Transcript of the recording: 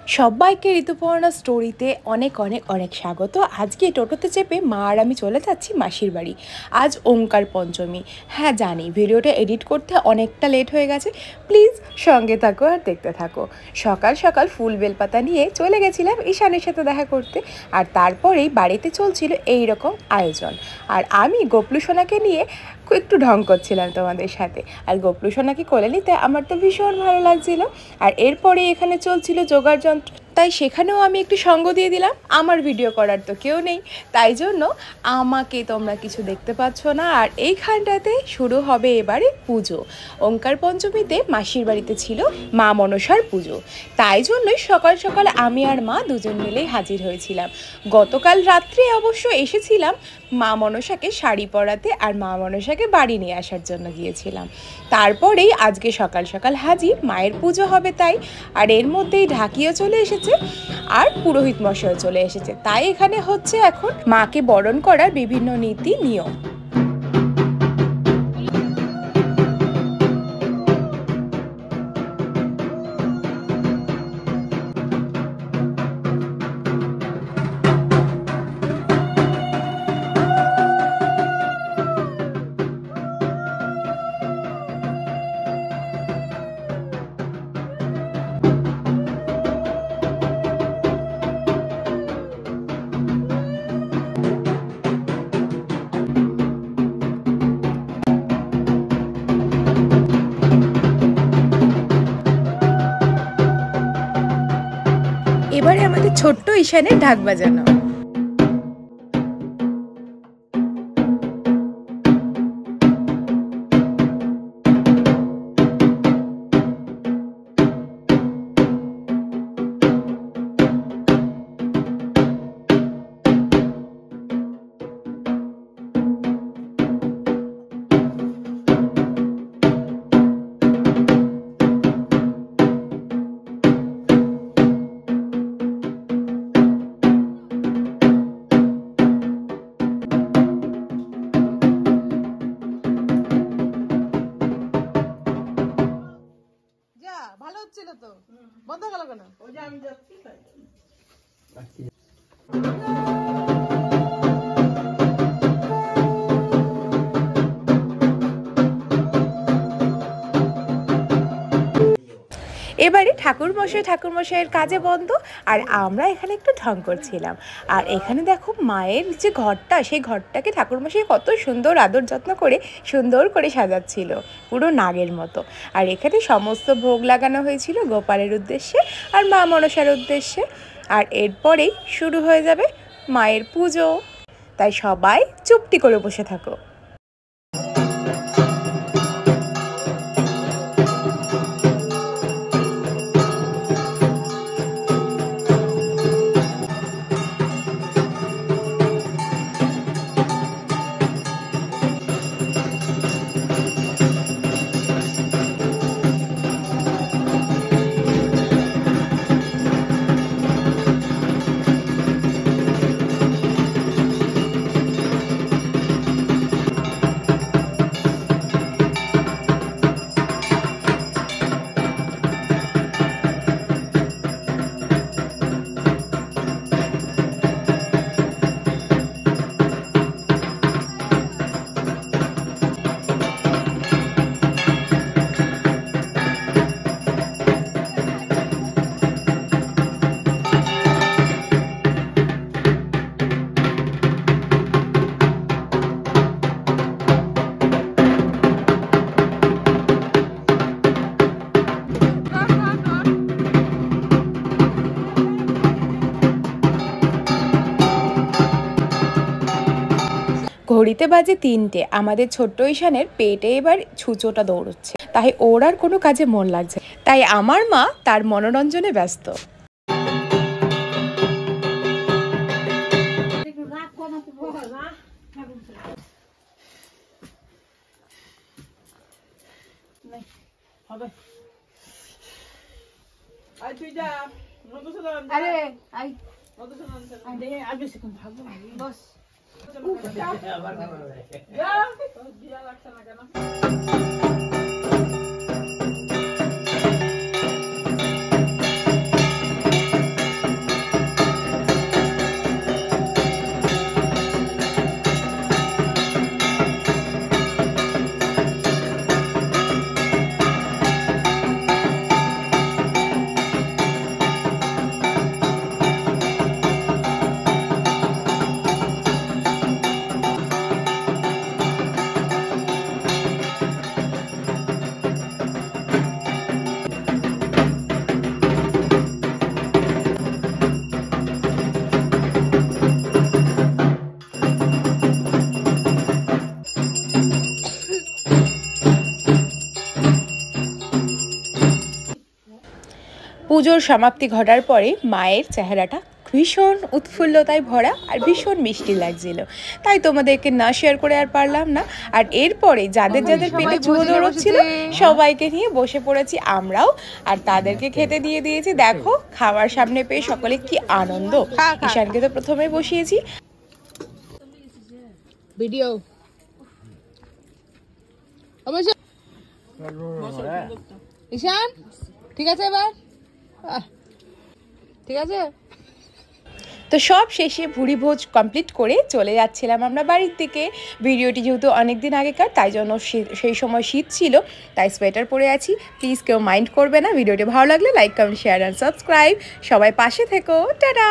সবাইকে ঋতুপর্ণা স্টোরিতে অনেক অনেক অনেক স্বাগত। আজকে টোটোতে চেপে মা আর আমি চলে যাচ্ছি মাসির বাড়ি। আজ ওঙ্কার পঞ্চমী। হ্যাঁ জানি ভিডিওটা এডিট করতে অনেকটা লেট হয়ে গেছে, প্লিজ সঙ্গে থাকো আর দেখতে থাকো। সকাল সকাল ফুল বেলপাতা নিয়ে চলে গেছিলাম ঈশানের সাথে দেখা করতে, আর তারপরেই বাড়িতে চলছিল এই রকম আয়োজন। আর আমি গোপলু সোনাকে নিয়ে একটু ঢং করছিলাম তোমাদের সাথে, আর গোপলু সোনাকে কোলে নিতে আমার তো ভীষণ ভালো লাগছিল। আর এরপরে এখানে চলছিল যোগার যন্ত্র, তাই সেখানেও আমি একটু সঙ্গ দিয়ে দিলাম। আমার ভিডিও করার তো কেউ নেই, তাই জন্য আমাকে তোমরা কিছু দেখতে পাচ্ছ না। আর এইখানটাতে শুরু হবে এবারে পুজো। ওঙ্কার পঞ্চমীতে মাসির বাড়িতে ছিল মা মনসার পুজো, তাই জন্যই সকাল সকাল আমি আর মা দুজন মিলেই হাজির হয়েছিলাম। গতকাল রাত্রে অবশ্য এসেছিলাম মা মনসাকে শাড়ি পরাতে, আর মা মনসাকে বাড়ি নিয়ে আসার জন্য গিয়েছিলাম। তারপরেই আজকে সকাল সকাল হাজির, মায়ের পুজো হবে তাই। আর এর মধ্যেই ঢাকিও চলে এসেছে আর পুরোহিত মশাইও চলে এসেছে, তাই এখানে হচ্ছে এখন মাকে বরণ করার বিভিন্ন নীতি নিয়ম। এবারে আমাদের ছোট্ট ঈশানের ঢাক বাজানো। ভালো হচ্ছিল তো, বন্ধ গেল কেন? ওই যে আমি যাচ্ছি এবারে ঠাকুরমশাইয়ের কাজে বন্ধ, আর আমরা এখানে একটু ঢং করছিলাম। আর এখানে দেখো মায়ের যে ঘরটা, সেই ঘরটাকে ঠাকুরমশাই কত সুন্দর আদর যত্ন করে সুন্দর করে সাজাচ্ছিল, পুরো নাগের মতো। আর এখানে সমস্ত ভোগ লাগানো হয়েছিল গোপালের উদ্দেশ্যে আর মা মনসার উদ্দেশ্যে। আর এরপরেই শুরু হয়ে যাবে মায়ের পুজো, তাই সবাই চুপটি করে বসে থাকো। ঘড়িতে বাজে 3টে। আমাদের ছোট্ট ঈশানের পেটে এবার ছুঁচোটা দৌড়চ্ছে, তাই ওর আর কোনো কাজে মন লাগছে, তাই আমার মা তার মনোরঞ্জনে ব্যস্ত। আরে আই আর বেশিক্ষণ থাকবো না, বস। পুজোর সমাপ্তি ঘটার পরে মায়ের চেহারাটা ভীষণ উৎফুল্লতায় ভরা আর ভীষণ মিষ্টি লাগছিল, তাই তোমাদেরকে না শেয়ার করে আর পারলাম না। আর এরপরে যাদের যাদের পেটে চুয়ো দৌড়চ্ছিল সবাইকে নিয়ে বসে পড়েছি আমরাও, আর তাদেরকে খেতে দিয়ে দিয়েছি। দেখো খাবার সামনে পেয়ে সকলে কি আনন্দ। ঈশানকে তো প্রথমে বসিয়েছি। ভিডিও ঈশান ঠিক আছে, এবার ঠিক আছে। তো সব শেষে ভুড়ি ভোজ কমপ্লিট করে চলে যাচ্ছিলাম আমরা বাড়ির দিকে। ভিডিওটি যেহেতু অনেকদিন আগেকার, তাই জন্য সেই সময় শীত ছিল, তাই সোয়েটার পরে আছি। প্লিজ কেউ মাইন্ড করবে না। ভিডিওটি ভালো লাগলে like, comment, share and subscribe. সবাই পাশে থেকো। টাটা।